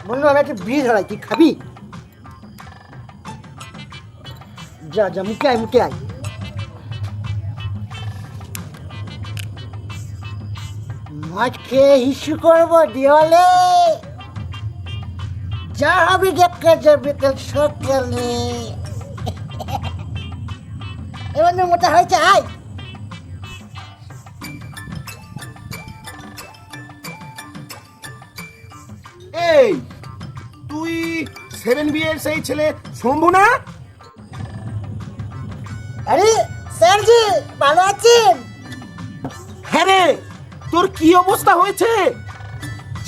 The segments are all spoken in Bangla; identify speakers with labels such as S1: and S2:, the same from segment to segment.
S1: বললাম আমি একটা বিড়ি ধরাই, তুই খাবি? যা যা, মুখে আয় মুখে আয়। মদ খেয়ে হিসু করবো দেওয়ালে, যা হবে দেখা যাবে কাল সকালে। এবার মোটা হয়েছে, আয়।
S2: এই তুই 7B এর সেই ছেলে শম্ভু না?
S1: আরে স্যারজি, ভালো আছেন?
S2: হ্যাঁ রে, তোর কি অবস্থা হয়েছে?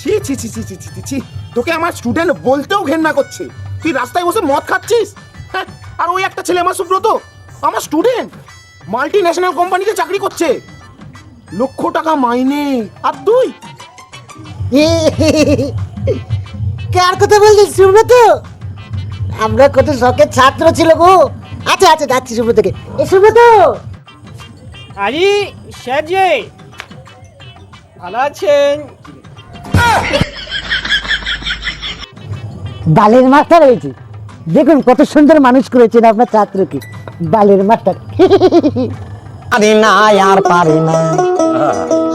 S2: ছি ছি ছি ছি ছি ছি ছি, তোকে আমার স্টুডেন্ট বলতেও ঘেন্না করছে। তুই রাস্তায় বসে মদ খাচ্ছিস, হ্যাঁ? আর ওই একটা ছেলে আমার সুব্রত, আমার স্টুডেন্ট, মাল্টি ন্যাশনাল কোম্পানিতে চাকরি করছে, লক্ষ টাকা মাইনে। আর তুই?
S1: কার কথা বলছিস সুব্রত? আমরা কত শখের ছাত্র ছিল গো। আচ্ছা আচ্ছা, যাচ্ছি সুব্রতকে। এ সুব্রত,
S3: আরে স্যারজি, ভালো আছেন?
S1: বালের মাস্টার হয়েছে। দেখুন কত সুন্দর মানুষ করেছেন আপনার ছাত্রকে। বালের মাস্টার।
S4: পারি না আর পারি না,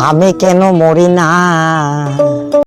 S4: আমি কেন মরি না।